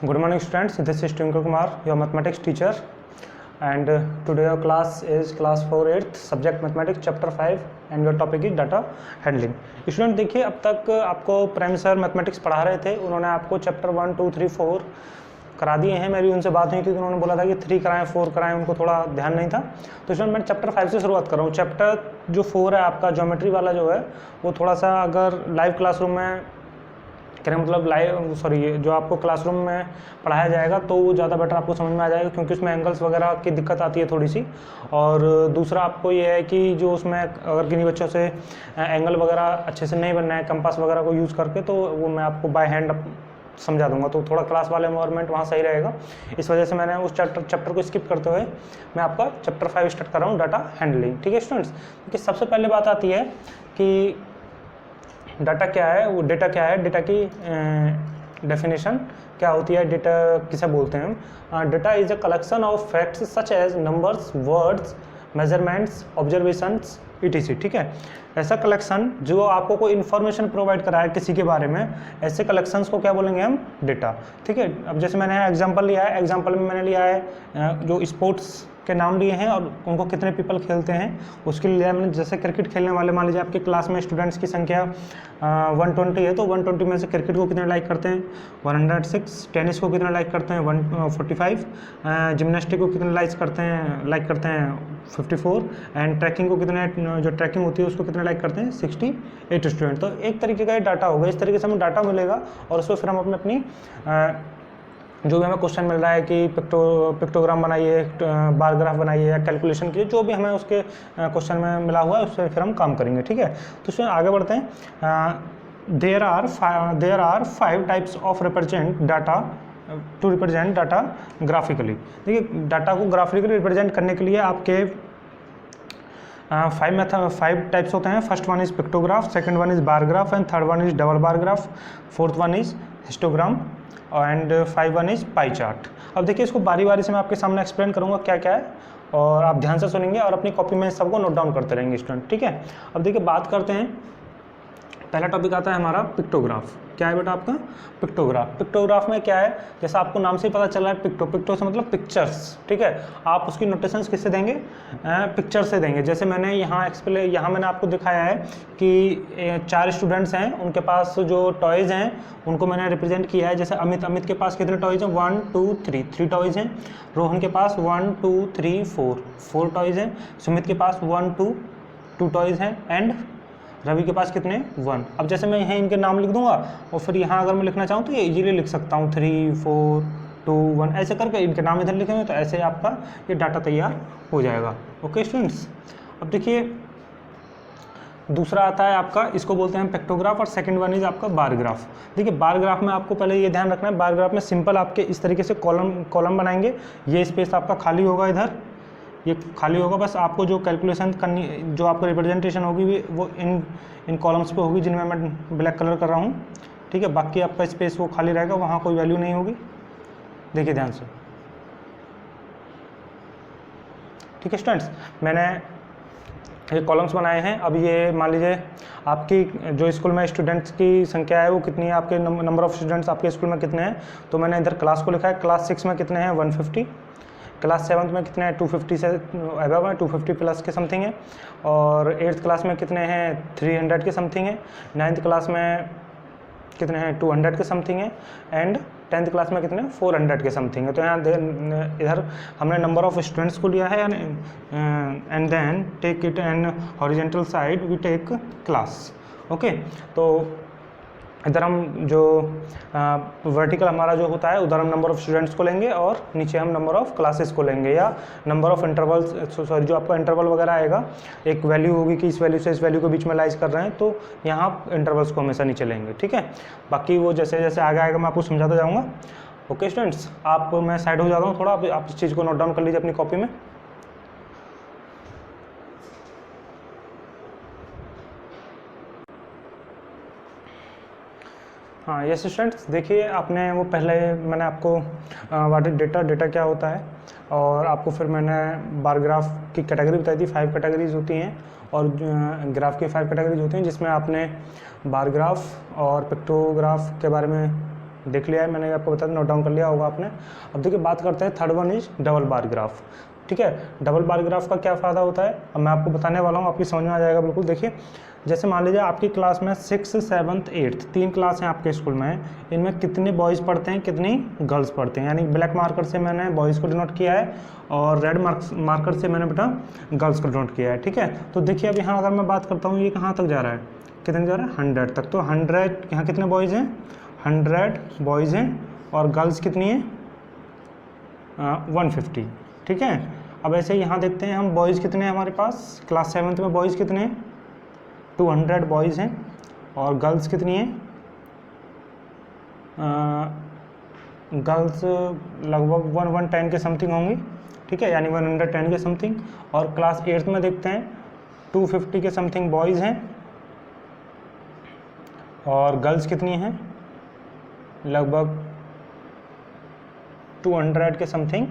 Good morning students, this is Twinkle Kumar, your mathematics teacher, and today our class is class 4 8th subject mathematics chapter 5 and your topic is data handling. Student देखिए, अब तक आपको prime sir mathematics पढ़ा रहे थे, उन्होंने आपको chapter 1 2 3 4 करा दिए हैं। मेरी उनसे बात हुई थी, उन्होंने बोला था कि 3 कराएं 4 कराएं, उनको थोड़ा ध्यान नहीं था। तो स्टूडेंट मैं चैप्टर 5 से शुरुआत कर रहा हूँ। चैप्टर जो 4 है आपका ज्योमेट्री वाला जो है वो थोड़ा सा अगर लाइव क्लासरूम में करें, मतलब जो आपको क्लासरूम में पढ़ाया जाएगा तो वो ज़्यादा बेटर आपको समझ में आ जाएगा, क्योंकि उसमें एंगल्स वगैरह की दिक्कत आती है थोड़ी सी। और दूसरा आपको ये है कि जो उसमें अगर किन्हीं बच्चों से एंगल वगैरह अच्छे से नहीं बनना है कंपास वगैरह को यूज़ करके, तो वो मैं आपको बाय हैंड समझा दूंगा, तो थोड़ा क्लास वाला एनवायरनमेंट वहाँ सही रहेगा। इस वजह से मैंने उस चैप्टर को स्किप करते हुए मैं आपका चैप्टर 5 स्टार्ट कर रहा हूँ, डाटा हैंडलिंग। ठीक है स्टूडेंट्स, क्योंकि सबसे पहले बात आती है कि डाटा क्या है, वो डेटा क्या है, डेटा की डेफिनेशन क्या होती है, डेटा किसे बोलते हैं। Data is a collection of facts such as numbers, words, measurements, observations etc। ठीक है, ऐसा कलेक्शन जो आपको कोई इन्फॉर्मेशन प्रोवाइड करा है किसी के बारे में, ऐसे कलेक्शंस को क्या बोलेंगे हम, डेटा। ठीक है, अब जैसे मैंने एग्जांपल लिया है, एग्जांपल में मैंने लिया है जो स्पोर्ट्स के नाम लिए हैं और उनको कितने पीपल खेलते हैं उसके लिए लिया मैंने। जैसे क्रिकेट खेलने वाले, मान लीजिए आपके क्लास में स्टूडेंट्स की संख्या 120 है, तो 120 में से क्रिकेट को कितने लाइक करते हैं 106, टेनिस को कितने लाइक करते हैं 145, जिम्नास्टिक को कितने लाइक करते हैं 54, एंड ट्रैकिंग को कितने, जो ट्रैकिंग होती है उसको कितने लाइक करते हैं 68 स्टूडेंट। तो एक तरीके का ये डाटा होगा, इस तरीके से हमें डाटा मिलेगा और उसको फिर हम अपनी जो भी हमें क्वेश्चन मिल रहा है कि पिक्टोग्राम बनाइए, बार ग्राफ बनाइए या कैलकुलेशन कीजिए, जो भी हमें उसके क्वेश्चन में मिला हुआ है उससे फिर हम काम करेंगे। ठीक है, तो इसमें आगे बढ़ते हैं। There are 5 types of represent data to represent data graphically. देखिए, डाटा को ग्राफिकली रिप्रेजेंट करने के लिए आपके 5 टाइप्स होते हैं। First one is pictograph, second one is bar graph, and third one is double bar graph, fourth one is histogram, and 5 one is pie chart. अब देखिए, इसको बारी बारी से मैं आपके सामने एक्सप्लेन करूंगा क्या क्या है, और आप ध्यान से सुनेंगे और अपनी कॉपी में सबको नोट डाउन करते रहेंगे स्टूडेंट। ठीक है, अब देखिए बात करते हैं, पहला टॉपिक आता है हमारा पिक्टोग्राफ। क्या है बेटा आपका, पिक्टोग्राफ। पिक्टोग्राफ में क्या है, जैसा आपको नाम से ही पता चल रहा है, पिक्टो से मतलब पिक्चर्स। ठीक है, आप उसकी नोटेशंस किससे देंगे, पिक्चर से देंगे। जैसे मैंने यहाँ मैंने आपको दिखाया है कि 4 स्टूडेंट्स हैं, उनके पास जो टॉयज़ हैं उनको मैंने रिप्रेजेंट किया है। जैसे अमित के पास कितने टॉयज़ हैं 1 2 3 टॉयज़ हैं। रोहन के पास 1 2 3 4 टॉयज़ हैं। सुमित के पास 1 2 टॉयज़ हैं, एंड रवि के पास कितने 1। अब जैसे मैं यहाँ इनके नाम लिख दूंगा और फिर यहाँ अगर मैं लिखना चाहूँ तो ये इजीली लिख सकता हूँ 3 4 2 1 ऐसे करके इनके नाम इधर लिखेंगे, तो ऐसे आपका ये डाटा तैयार हो जाएगा। ओके स्टूडेंट्स, अब देखिए दूसरा आता है आपका, इसको बोलते हैं पिक्टोग्राफ, और सेकंड वन इज आपका बार ग्राफ। देखिए, बार ग्राफ में आपको पहले ये ध्यान रखना है, बार ग्राफ में सिंपल आपके इस तरीके से कॉलम बनाएंगे। ये स्पेस आपका खाली होगा, इधर ये खाली होगा, बस आपको जो कैलकुलेशन करनी, जो आपको रिप्रेजेंटेशन होगी वो इन कॉलम्स पे होगी जिनमें मैं ब्लैक कलर कर रहा हूँ। ठीक है, बाकी आपका स्पेस वो खाली रहेगा, वहाँ कोई वैल्यू नहीं होगी। देखिए ध्यान से। ठीक है स्टूडेंट्स, मैंने ये कॉलम्स बनाए हैं। अब ये मान लीजिए आपकी जो स्कूल में स्टूडेंट्स की संख्या है वो कितनी है, आपके नंबर ऑफ स्टूडेंट्स आपके स्कूल में कितने हैं, तो मैंने इधर क्लास को लिखा है। क्लास 6 में कितने हैं 150, क्लास 7 में कितने हैं 250 से अबव है, 250 प्लस के समथिंग है, और 8th क्लास में कितने हैं 300 के समथिंग है, 9th क्लास में कितने हैं 200 के समथिंग है, एंड 10th क्लास में कितने 400 के समथिंग है। तो यहाँ इधर हमने नंबर ऑफ स्टूडेंट्स को लिया है, and then take it and horizontal side we take class. Okay, तो इधर हम जो वर्टिकल हमारा जो होता है उधर हम नंबर ऑफ स्टूडेंट्स को लेंगे, और नीचे हम नंबर ऑफ क्लासेस को लेंगे, या नंबर ऑफ इंटरवल्स, जो आपका इंटरवल वगैरह आएगा, एक वैल्यू होगी कि इस वैल्यू से इस वैल्यू के बीच में लाइज कर रहे हैं, तो यहाँ इंटरवल्स को हमेशा नीचे लेंगे। ठीक है, बाकी वो जैसे जैसे आगे आएगा मैं आपको समझाता जाऊँगा। ओके स्टूडेंट्स, मैं साइड हो जाता हूँ थोड़ा, आप इस चीज़ को नोट डाउन कर लीजिए अपनी कॉपी में। हाँ यस स्टूडेंट्स, देखिए आपने वो पहले मैंने आपको व्हाट इज डेटा क्या होता है, और आपको फिर मैंने बार ग्राफ की कैटेगरी बताई थी। 5 कैटेगरीज होती हैं, और ग्राफ की 5 कैटेगरीज होती हैं, जिसमें आपने बार ग्राफ और पिक्टोग्राफ के बारे में देख लिया है मैंने, आपको बता नोट डाउन कर लिया होगा आपने। अब देखिए बात करते हैं third one is double bar graph. ठीक है, डबल बार ग्राफ का क्या फ़ायदा होता है अब मैं आपको बताने वाला हूँ, आपकी समझ में आ जाएगा बिल्कुल। देखिए जैसे मान लीजिए आपकी क्लास में 6, 7, 8 3 क्लास हैं आपके स्कूल में, इनमें कितने बॉयज़ पढ़ते हैं कितनी गर्ल्स पढ़ते हैं, यानी ब्लैक मार्कर से मैंने बॉयज़ को डिनोट किया है और रेड मार्कर से मैंने बेटा गर्ल्स को डिनोट किया है। ठीक है, तो देखिए अब यहाँ अगर मैं बात करता हूँ ये कहाँ तक जा रहा है, कितने जा रहा है 100 तक। तो 100 यहाँ कितने बॉयज़ हैं 100 बॉयज़ हैं और गर्ल्स कितनी है 150। ठीक है, अब ऐसे यहाँ देखते हैं हम बॉयज़ कितने हैं हमारे पास, क्लास 7th में बॉयज़ कितने हैं 200 बॉयज़ हैं और गर्ल्स कितनी हैं गर्ल्स लगभग 110 के समथिंग होंगी। ठीक है, यानी 110 के समथिंग। और क्लास 8th में देखते हैं 250 के समथिंग बॉयज़ हैं और गर्ल्स कितनी हैं लगभग 200 के समथिंग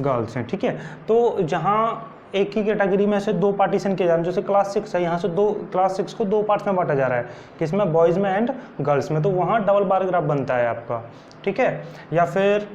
गर्ल्स हैं। ठीक है, तो जहाँ एक ही कैटेगरी में से दो पार्टीशन किए जा रहे हैं, जैसे क्लास 6 है यहाँ से क्लास 6 को दो पार्ट्स में बांटा जा रहा है, किसमें बॉयज़ में एंड गर्ल्स में, तो वहाँ डबल बार ग्राफ बनता है आपका। ठीक है, या फिर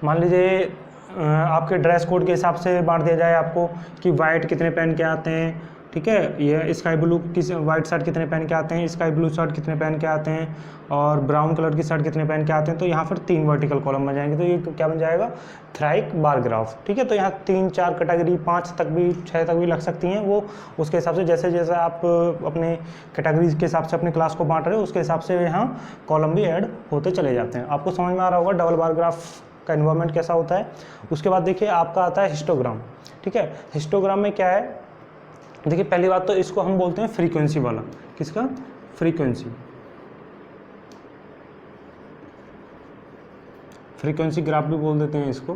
मान लीजिए आपके ड्रेस कोड के हिसाब से बांट दिया जाए आपको कि वाइट कितने पहन के आते हैं। ठीक है, ये स्काई ब्लू किस वाइट शर्ट कितने पहन के आते हैं, स्काई ब्लू शर्ट कितने पहन के आते हैं और ब्राउन कलर की शर्ट कितने पहन के आते हैं, तो यहाँ फिर 3 वर्टिकल कॉलम बन जाएंगे, तो ये क्या बन जाएगा थ्राइक बार ग्राफ। ठीक है, तो यहाँ 3, 4 कैटेगरी 5 तक भी 6 तक भी लग सकती हैं, वो उसके हिसाब से जैसे जैसे आप अपने कैटेगरीज के हिसाब से अपनी क्लास को बांट रहे हो उसके हिसाब से यहाँ कॉलम भी ऐड होते चले जाते हैं। आपको समझ में आ रहा होगा डबल बार ग्राफ का इन्वायरमेंट कैसा होता है। उसके बाद देखिए आपका आता है हिस्टोग्राम। ठीक है, हिस्टोग्राम में क्या है, देखिए पहली बात तो इसको हम बोलते हैं फ्रीक्वेंसी वाला, किसका फ्रीक्वेंसी ग्राफ भी बोल देते हैं इसको,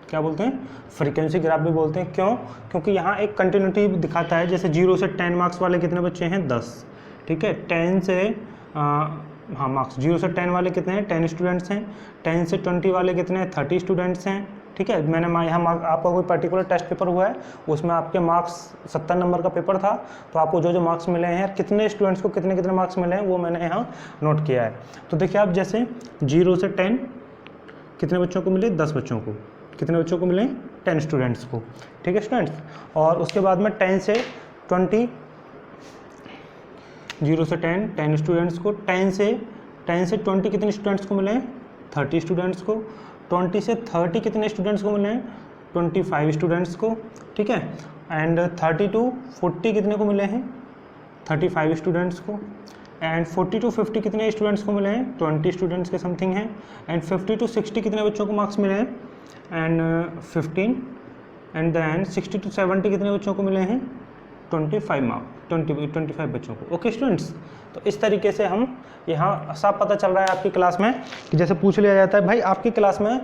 क्या बोलते हैं फ्रीक्वेंसी ग्राफ भी बोलते हैं। क्यों, क्योंकि यहाँ एक कंटिन्यूटी दिखाता है, जैसे 0 से 10 मार्क्स वाले कितने बच्चे हैं 10। ठीक है, 10 से हाँ मार्क्स 0 से 10 वाले कितने हैं 10 स्टूडेंट्स हैं, 10 से 20 वाले कितने हैं 30 स्टूडेंट्स हैं। ठीक है, मैंने यहाँ आपका कोई पर्टिकुलर टेस्ट पेपर हुआ है उसमें आपके मार्क्स 70 नंबर का पेपर था, तो आपको जो मार्क्स मिले हैं कितने स्टूडेंट्स को कितने कितने मार्क्स मिले हैं वो मैंने यहाँ नोट किया है। तो देखिए आप जैसे 0 से 10 कितने बच्चों को मिले 10 बच्चों को, कितने बच्चों को मिले 10 स्टूडेंट्स को। ठीक है स्टूडेंट्स, और उसके बाद में 10 से 20 0 से 10 स्टूडेंट्स को, 10 से 20 कितने स्टूडेंट्स को मिले हैं 30 स्टूडेंट्स को, 20 से 30 कितने स्टूडेंट्स को मिले हैं 25 स्टूडेंट्स को। ठीक है, एंड 30 to 40 कितने को मिले हैं 35 स्टूडेंट्स को, एंड 40 to 50 कितने स्टूडेंट्स को मिले हैं 20 स्टूडेंट्स के समथिंग हैं, एंड 50 to 60 कितने बच्चों को मार्क्स मिले हैं एंड 15, एंड देन 60 to 70 कितने बच्चों को मिले हैं 25 बच्चों को। ओके स्टूडेंट्स, तो इस तरीके से हम यहाँ साफ पता चल रहा है आपकी क्लास में कि जैसे पूछ लिया जाता है भाई आपकी क्लास में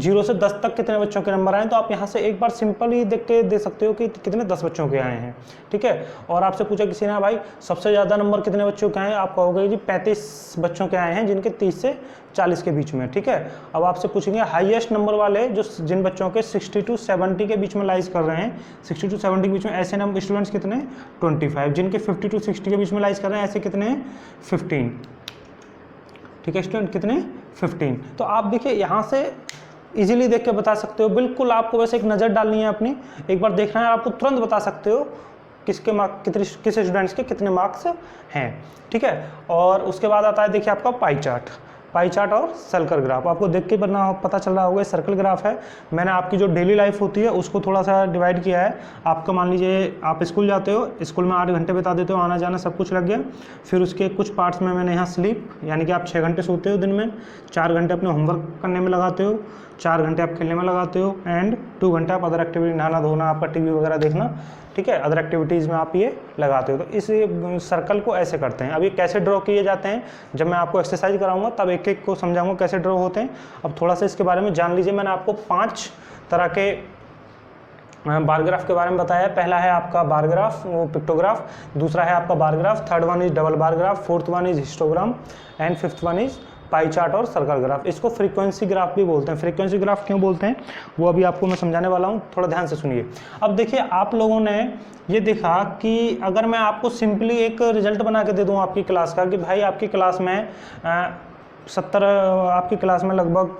0 से 10 तक कितने बच्चों के नंबर आए, तो आप यहाँ से एक बार सिंपल ही देख के दे सकते हो कि कितने 10 बच्चों के आए हैं। ठीक है, और आपसे पूछा किसी ने भाई सबसे ज़्यादा नंबर कितने बच्चों के आए हैं, आप कहोगे जी 35 बच्चों के आए हैं जिनके 30 से 40 के बीच में। ठीक है, अब आपसे पूछेंगे हाईएस्ट नंबर वाले जो जिन बच्चों के 60 to 70 के बीच में लाइज कर रहे हैं, 60 to 70 के बीच में ऐसे नंबर स्टूडेंट्स कितने 25, जिनके 50 to 60 के बीच में लाइज कर रहे हैं ऐसे कितने 15। ठीक है स्टूडेंट, कितने 15। तो आप देखिए यहाँ से इजीली देख के बता सकते हो, बिल्कुल आपको वैसे एक नज़र डालनी है अपनी, एक बार देखना है, आपको तुरंत बता सकते हो किसके मार्क्स किस स्टूडेंट्स के कितने मार्क्स हैं। ठीक है, और उसके बाद आता है देखिए आपका पाई चार्ट और सर्कल ग्राफ। आपको देख के पता चल रहा होगा सर्कल ग्राफ है, मैंने आपकी जो डेली लाइफ होती है उसको थोड़ा सा डिवाइड किया है। आपका मान लीजिए आप स्कूल जाते हो, स्कूल में 8 घंटे बिता देते हो, आना जाना सब कुछ लग गया, फिर उसके कुछ पार्ट्स में मैंने यहाँ स्लीप, यानी कि आप 6 घंटे सोते हो दिन में, 4 घंटे अपने होमवर्क करने में लगाते हो, 4 घंटे आप खेलने में लगाते हो, एंड 2 घंटे आप अदर एक्टिविटी नहाना धोना आपका टीवी वगैरह देखना, ठीक है, अदर एक्टिविटीज़ में आप ये लगाते हो। तो इस सर्कल को ऐसे करते हैं। अब ये कैसे ड्रॉ किए जाते हैं, जब मैं आपको एक्सरसाइज कराऊंगा तब एक एक को समझाऊंगा कैसे ड्रॉ होते हैं। अब थोड़ा सा इसके बारे में जान लीजिए। मैंने आपको 5 तरह के बार ग्राफ के बारे में बताया। पहला है आपका बार ग्राफ, वो पिक्टोग्राफ, दूसरा है आपका bar graph, third one is double bar graph, fourth one is histogram, and fifth one is pie chart और सर्कल ग्राफ। इसको फ्रीक्वेंसी ग्राफ भी बोलते हैं। फ्रीक्वेंसी ग्राफ क्यों बोलते हैं वो अभी आपको मैं समझाने वाला हूँ, थोड़ा ध्यान से सुनिए। अब देखिए, आप लोगों ने ये देखा कि अगर मैं आपको सिंपली एक रिजल्ट बना के दे दूँ आपकी क्लास का कि भाई आपकी क्लास में 70 आपकी क्लास में लगभग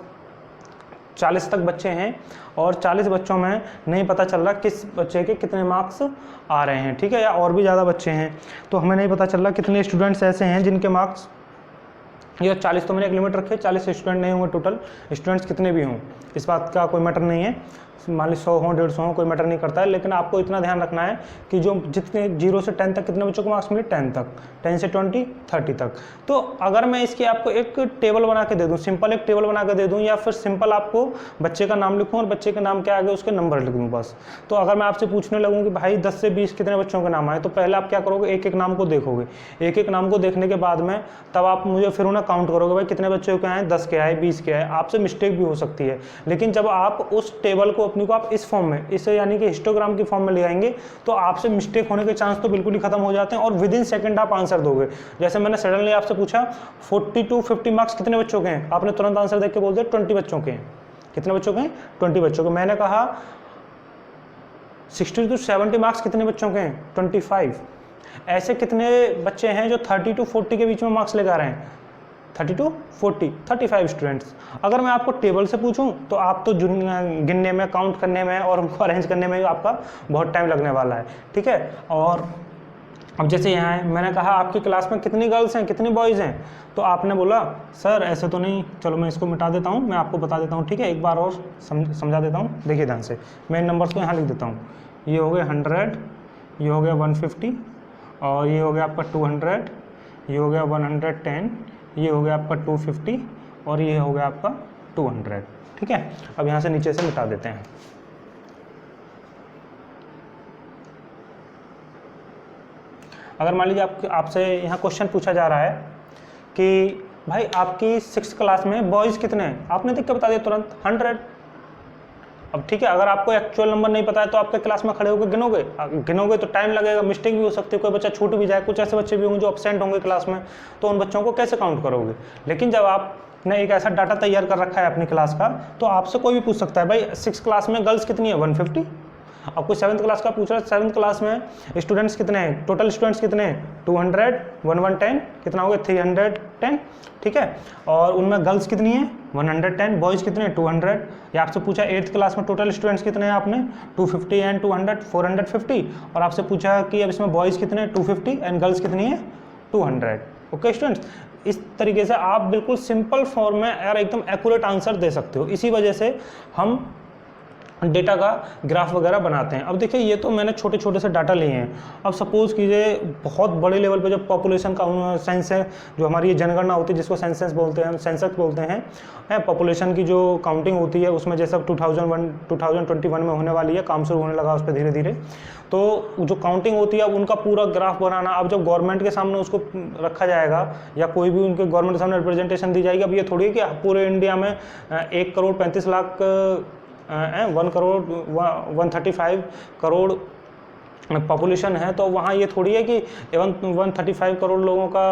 40 तक बच्चे हैं और 40 बच्चों में नहीं पता चल रहा किस बच्चे के कितने मार्क्स आ रहे हैं, ठीक है, या और भी ज़्यादा बच्चे हैं तो हमें नहीं पता चल रहा कितने स्टूडेंट्स ऐसे हैं जिनके मार्क्स, या 40 तो मैंने एक लिमिट रखी है, 40 स्टूडेंट नहीं होंगे, टोटल स्टूडेंट्स कितने भी हों इस बात का कोई मैटर नहीं है, मान ली 100 हों 150 हों कोई मैटर नहीं करता है, लेकिन आपको इतना ध्यान रखना है कि जो जितने 0 से 10 तक कितने बच्चों को मार्क्स मिले, 10 तक, 10 से 20 30 तक। तो अगर मैं इसकी आपको एक टेबल बना के दे दूं, सिंपल एक टेबल बना के दे दूं, या फिर सिंपल आपको बच्चे का नाम लिखूं और बच्चे के नाम के आगे उसके नंबर लिख दूं बस, तो अगर मैं आपसे पूछने लगूँ कि भाई 10 से 20 कितने बच्चों के नाम आए, तो पहले आप क्या करोगे, एक एक नाम को देखोगे, एक एक नाम को देखने के बाद में तब आप मुझे फिर उन्हें काउंट करोगे, भाई कितने बच्चों के आए, 10 के आए, 20 के आए। आपसे मिस्टेक भी हो सकती है, लेकिन जब आप उस टेबल को अपनी को आप इस फॉर्म में, इसे यानी कि हिस्टोग्राम की फॉर्म में ले आएंगे तो आपसे मिस्टेक होने के चांस तो बिल्कुल ही खत्म हो जाते हैं और विद इन सेकंड आप आंसर दोगे। जैसे मैंने सडनली आपसे पूछा 40 to 50 मार्क्स कितने बच्चों के हैं, आपने तुरंत आंसर देख के बोल दिया 20 बच्चों के हैं। कितने बच्चों के हैं, 20 बच्चों के। मैंने कहा 60 to 70 मार्क्स कितने बच्चों के हैं, 25। ऐसे कितने बच्चे हैं जो 30 to 40 के बीच में मार्क्स लेकर आ रहे हैं, 30 to 40, 35 स्टूडेंट्स। अगर मैं आपको टेबल से पूछूं तो आप तो गिनने में, काउंट करने में और उनको अरेंज करने में आपका बहुत टाइम लगने वाला है, ठीक है। और अब जैसे यहाँ है, मैंने कहा आपकी क्लास में कितनी गर्ल्स हैं, कितनी बॉयज़ हैं, तो आपने बोला सर ऐसे तो नहीं, चलो मैं इसको मिटा देता हूँ, मैं आपको बता देता हूँ, ठीक है, एक बार और समझा देता हूँ, देखिए ध्यान से। मैं इन नंबर्स को यहाँ लिख देता हूँ, ये हो गया 100, ये हो गया 150 और ये हो गया आपका 200, ये हो गया 110, ये हो गया आपका 250 और ये हो गया आपका 200, ठीक है। अब यहाँ से नीचे से मिटा देते हैं। अगर मान लीजिए आपसे यहाँ क्वेश्चन पूछा जा रहा है कि भाई आपकी 6th क्लास में बॉयज़ कितने हैं, आपने देख के बता दिया तुरंत 100। अब ठीक है, अगर आपको एक्चुअल नंबर नहीं पता है तो आपके क्लास में खड़े होकर गिनोगे तो टाइम लगेगा, मिस्टेक भी हो सकती है, कोई बच्चा छूट भी जाए, कुछ ऐसे बच्चे भी होंगे जो एब्सेंट होंगे क्लास में, तो उन बच्चों को कैसे काउंट करोगे। लेकिन जब आपने एक ऐसा डाटा तैयार कर रखा है अपनी क्लास का, तो आपसे कोई भी पूछ सकता है भाई 6th क्लास में गर्ल्स कितनी है, 150। अब कोई 7th क्लास का पूछ रहा है 7th क्लास में स्टूडेंट्स कितने हैं, टोटल स्टूडेंट्स कितने हैं, 200, 110, कितना हो गया 310, ठीक है। और उनमें गर्ल्स कितनी है 110, बॉयज़ कितने हैं 200। या आपसे पूछा 8th क्लास में टोटल स्टूडेंट्स कितने हैं, आपने 250 एंड 200 450, और आपसे पूछा कि अब इसमें बॉयज़ कितने हैं 250 एंड गर्ल्स कितनी है 200। ओके स्टूडेंट्स, इस तरीके से आप बिल्कुल सिंपल फॉर्म में यार एकदम एक्यूरेट आंसर दे सकते हो। इसी वजह से हम डेटा का ग्राफ वगैरह बनाते हैं। अब देखिए, ये तो मैंने छोटे छोटे से डाटा लिए हैं। अब सपोज़ कीजिए बहुत बड़े लेवल पे जो पॉपुलेशन का सेंस है, जो हमारी ये जनगणना होती है जिसको सेंसस बोलते हैं, सेंसस बोलते हैं, पॉपुलेशन की जो काउंटिंग होती है उसमें जैसे 2021 में होने वाली है, काम शुरू होने लगा उस पर धीरे धीरे, तो जो काउंटिंग होती है अब उनका पूरा ग्राफ बनाना, अब जब गवर्नमेंट के सामने उसको रखा जाएगा या कोई भी उनके गवर्नमेंट के सामने रिप्रेजेंटेशन दी जाएगी। अब ये थोड़ी है कि पूरे इंडिया में 1 करोड़ 35 लाख 1 करोड़ 135 करोड़ पॉपुलेशन है, तो वहाँ ये थोड़ी है कि 135 करोड़ लोगों का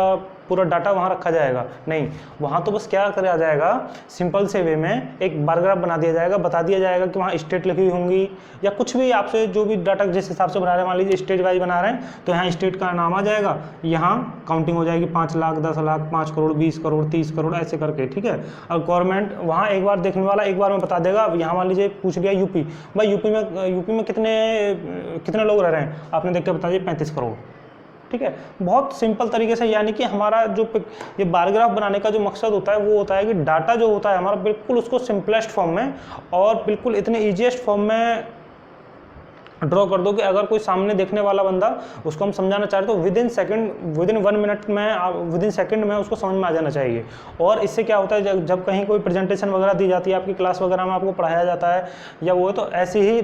पूरा डाटा वहाँ रखा जाएगा, नहीं, वहाँ तो बस क्या करा जाएगा, सिंपल से वे में एक बार ग्राफ बना दिया जाएगा, बता दिया जाएगा कि वहाँ स्टेट लिखी हुई होंगी या कुछ भी आपसे जो भी डाटा जिस हिसाब से बना रहे हैं, मान लीजिए स्टेट वाइज बना रहे हैं तो यहाँ स्टेट का नाम आ जाएगा, यहाँ काउंटिंग हो जाएगी 5 लाख 10 लाख 5 करोड़ 20 करोड़ 30 करोड़ ऐसे करके, ठीक है। और गवर्नमेंट वहाँ एक बार देखने वाला एक बार में बता देगा। यहाँ मान लीजिए पूछ लिया यूपी, भाई यूपी में कितने लोग रह रहे हैं, आपने देख के बता दिया 35 करोड़, ठीक है। बहुत सिंपल तरीके से, यानी कि हमारा जो ये बार ग्राफ बनाने का जो मकसद होता है वो होता है कि डाटा जो होता है हमारा बिल्कुल उसको सिंपलेस्ट फॉर्म में और बिल्कुल इतने ईजीएस्ट फॉर्म में ड्रॉ कर दो कि अगर कोई सामने देखने वाला बंदा उसको हम समझाना चाहते तो विद इन 1 मिनट में, विद इन सेकंड में उसको समझ में आ जाना चाहिए। और इससे क्या होता है, जब कहीं कोई प्रेजेंटेशन वगैरह दी जाती है, आपकी क्लास वगैरह में आपको पढ़ाया जाता है या वो, तो ऐसे ही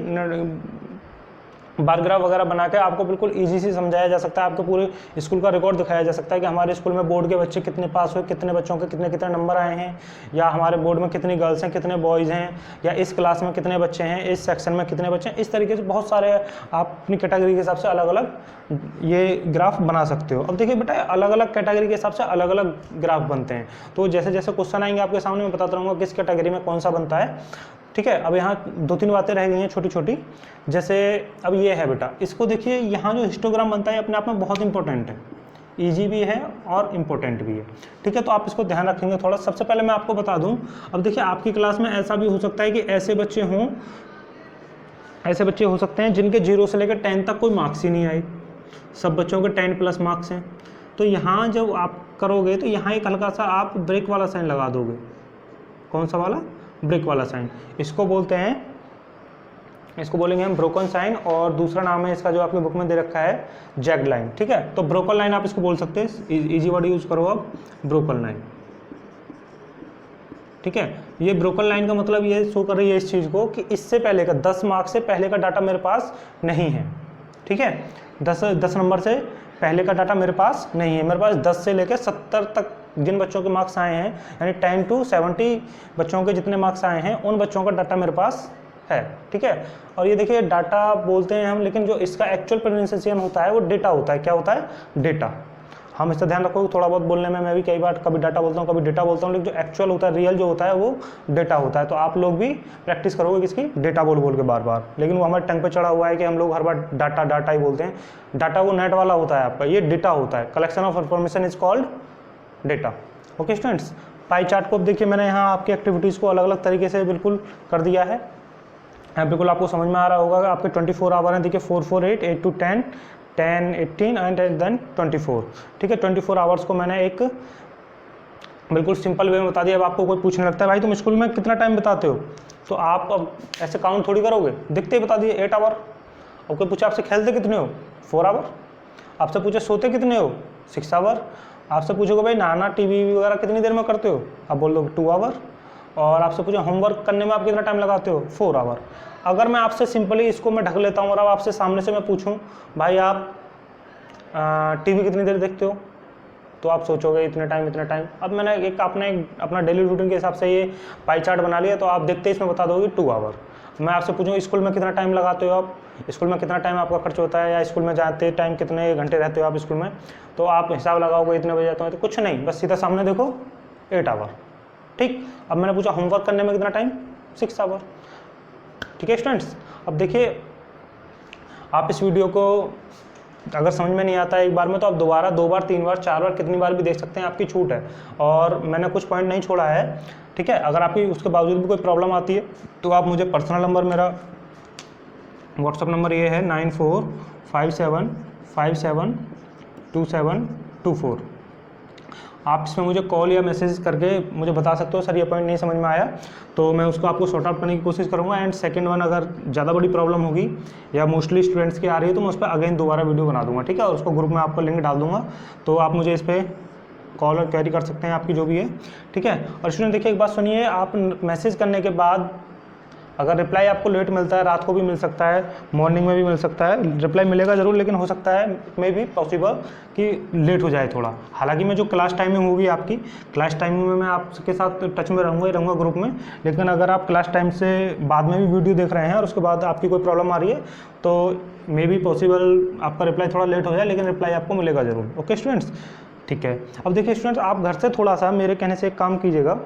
बार ग्राफ वगैरह बना के आपको बिल्कुल इजी से समझाया जा सकता है, आपको पूरे स्कूल का रिकॉर्ड दिखाया जा सकता है कि हमारे स्कूल में बोर्ड के बच्चे कितने पास हुए, कितने बच्चों के कितने कितने नंबर आए हैं, या हमारे बोर्ड में कितनी गर्ल्स हैं, कितने बॉयज़ हैं, या इस क्लास में कितने बच्चे हैं, इस सेक्शन में कितने बच्चे हैं। इस तरीके से बहुत सारे आप अपनी कैटेगरी के हिसाब से अलग अलग ये ग्राफ बना सकते हो। अब देखिए बेटा, अलग अलग कैटेगरी के हिसाब से अलग अलग ग्राफ बनते हैं, तो जैसे जैसे क्वेश्चन आएंगे आपके सामने मैं बताता रहूँगा किस कैटेगरी में कौन सा बनता है। ठीक है, अब यहाँ 2-3 बातें रह गई हैं छोटी छोटी। जैसे अब ये है बेटा, इसको देखिए, यहाँ जो हिस्टोग्राम बनता है अपने आप में बहुत इंपॉर्टेंट है, ईजी भी है और इम्पोर्टेंट भी है। ठीक है, तो आप इसको ध्यान रखेंगे थोड़ा। सबसे पहले मैं आपको बता दूं, अब देखिए आपकी क्लास में ऐसा भी हो सकता है कि ऐसे बच्चे हों, ऐसे बच्चे हो सकते हैं जिनके 0 से लेकर 10 तक कोई मार्क्स ही नहीं आए, सब बच्चों के 10+ मार्क्स हैं। तो यहाँ जब आप करोगे तो यहाँ एक हल्का सा आप ब्रेक वाला साइन लगा दोगे। कौन सा वाला? ब्रेक वाला साइन। इसको बोलते हैं, इसको बोलेंगे हम ब्रोकन साइन, और दूसरा नाम है इसका जो आपके बुक में दे रखा है जैग्ड लाइन। ठीक है, तो ब्रोकन लाइन आप इसको बोल सकते हैं, इजी वर्ड यूज करो आप, ब्रोकन लाइन। ठीक है, ये ब्रोकन लाइन का मतलब ये शो कर रही है इस चीज़ को कि इससे पहले का 10 मार्क्स से पहले का डाटा मेरे पास नहीं है। ठीक है, 10 नंबर से पहले का डाटा मेरे पास नहीं है। मेरे पास 10 से लेकर 70 तक जिन बच्चों के मार्क्स आए हैं, यानी 10 to 70 बच्चों के जितने मार्क्स आए हैं, उन बच्चों का डाटा मेरे पास है। ठीक है, और ये देखिए डाटा बोलते हैं हम, लेकिन जो इसका एक्चुअल प्रोनाउंसिएशन होता है वो डेटा होता है। क्या होता है? डेटा। हम इसका ध्यान रखो, थोड़ा बहुत बोलने में मैं भी कई बार कभी डाटा बोलता हूँ, कभी डेटा बोलता हूँ, लेकिन जो एक्चुअल होता है, रियल जो होता है, वो डेटा होता है। तो आप लोग भी प्रैक्टिस करोगे किसकी? डेटा बोल के बार बार, लेकिन वो हमारे टंग पे चढ़ा हुआ है कि हम लोग हर बार डाटा डाटा ही बोलते हैं। डाटा वो नेट वाला होता है आपका, ये डेटा होता है। Collection of information is called data. Okay students, pie chart को अब देखिए मैंने यहाँ आपकी एक्टिविटीज़ को अलग अलग तरीके से बिल्कुल कर दिया है। बिल्कुल आपको समझ में आ रहा होगा कि आपके 24 आवर हैं। देखिए 4, 4, 8, 8 to 10, 10, 18 एंड देन 24। ठीक है, 24 आवर्स को मैंने एक बिल्कुल सिंपल वे में बता दिया। अब आपको कोई पूछने लगता है भाई तुम स्कूल में कितना टाइम बिताते हो, तो आप अब ऐसे काउंट थोड़ी करोगे, दिखते ही बता दिए 8 आवर। और कोई पूछे आपसे खेलते कितने हो, 4 आवर। आपसे पूछे सोते कितने हो, 6 आवर। आपसे पूछोगे भाई नहाना टीवी वगैरह कितनी देर में करते हो, आप बोल दो 2 आवर। और आपसे पूछो होमवर्क करने में आप कितना टाइम लगाते हो, 4 आवर। अगर मैं आपसे सिंपली इसको मैं ढक लेता हूँ और अब आपसे सामने से मैं पूछूं भाई आप टीवी कितनी देर देखते हो, तो आप सोचोगे इतने टाइम इतने टाइम। अब मैंने एक अपना डेली रूटीन के हिसाब से ये पाई चार्ट बना लिया, तो आप देखते ही इसमें बता दोगे 2 आवर। मैं आपसे पूछूँ स्कूल में कितना टाइम लगाते हो आप, स्कूल में कितना टाइम आपका खर्च होता है, या स्कूल में जाते टाइम कितने घंटे रहते हो आप स्कूल में, तो आप हिसाब लगाओगे इतने बजे जाते हो। तो कुछ नहीं, बस सीधा सामने देखो 8 आवर। ठीक, अब मैंने पूछा होमवर्क करने में कितना टाइम, 6 आवर। ठीक है स्टूडेंट्स, अब देखिए आप इस वीडियो को अगर समझ में नहीं आता है एक बार में, तो आप दोबारा 2 बार 3 बार 4 बार कितनी बार भी देख सकते हैं, आपकी छूट है। और मैंने कुछ पॉइंट नहीं छोड़ा है। ठीक है, अगर आपकी उसके बावजूद भी कोई प्रॉब्लम आती है तो आप मुझे पर्सनल नंबर, मेरा व्हाट्सअप नंबर ये है 9457572724। आप इसमें मुझे कॉल या मैसेज करके मुझे बता सकते हो सर ये पॉइंट नहीं समझ में आया, तो मैं उसको आपको सॉर्ट आउट करने की कोशिश करूँगा। एंड सेकंड वन, अगर ज़्यादा बड़ी प्रॉब्लम होगी या मोस्टली स्टूडेंट्स की आ रही है तो मैं उस पर अगेन दोबारा वीडियो बना दूंगा। ठीक है, और उसको ग्रुप में आपको लिंक डाल दूंगा, तो आप मुझे इस पर कॉल और क्वेरी कर सकते हैं आपकी जो भी है। ठीक है, और स्टूडेंट देखिए एक बात सुनिए, आप मैसेज करने के बाद अगर रिप्लाई आपको लेट मिलता है, रात को भी मिल सकता है, मॉर्निंग में भी मिल सकता है, रिप्लाई मिलेगा ज़रूर, लेकिन हो सकता है मे भी पॉसिबल कि लेट हो जाए थोड़ा। हालांकि मैं जो क्लास टाइमिंग होगी आपकी, क्लास टाइमिंग में मैं आपके साथ टच में रहूँगा ग्रुप में, लेकिन अगर आप क्लास टाइम से बाद में भी वीडियो देख रहे हैं और उसके बाद आपकी कोई प्रॉब्लम आ रही है तो मे बी पॉसिबल आपका रिप्लाई थोड़ा लेट हो जाए, लेकिन रिप्लाई आपको मिलेगा ज़रूर। ओके स्टूडेंट्स, ठीक है। अब देखिए स्टूडेंट्स, आप घर से थोड़ा सा मेरे कहने से एक काम कीजिएगा।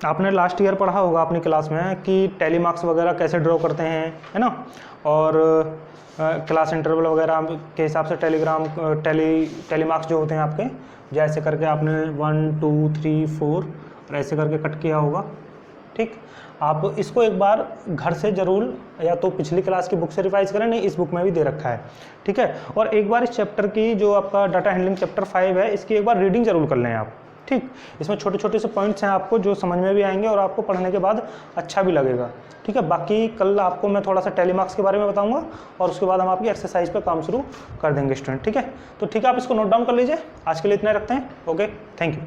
आपने लास्ट ईयर पढ़ा होगा अपनी क्लास में कि टैली मार्क्स वगैरह कैसे ड्रॉ करते हैं, है ना, और क्लास इंटरवल वगैरह के हिसाब से टैली मार्क्स जो होते हैं आपके, जैसे करके आपने 1 2 3 4 और ऐसे करके कट किया होगा। ठीक, आप इसको एक बार घर से ज़रूर या तो पिछली क्लास की बुक से रिवाइज करें, नहीं इस बुक में भी दे रखा है। ठीक है, और एक बार इस चैप्टर की जो आपका डाटा हैंडलिंग चैप्टर 5 है, इसकी एक बार रीडिंग ज़रूर कर लें आप। ठीक, इसमें छोटे छोटे से पॉइंट्स हैं आपको जो समझ में भी आएंगे और आपको पढ़ने के बाद अच्छा भी लगेगा। ठीक है, बाकी कल आपको मैं थोड़ा सा टैली मार्क्स के बारे में बताऊंगा और उसके बाद हम आपकी एक्सरसाइज पे काम शुरू कर देंगे स्टूडेंट। ठीक है, तो ठीक है, आप इसको नोट डाउन कर लीजिए। आज के लिए इतना रखते हैं। Okay, thank you.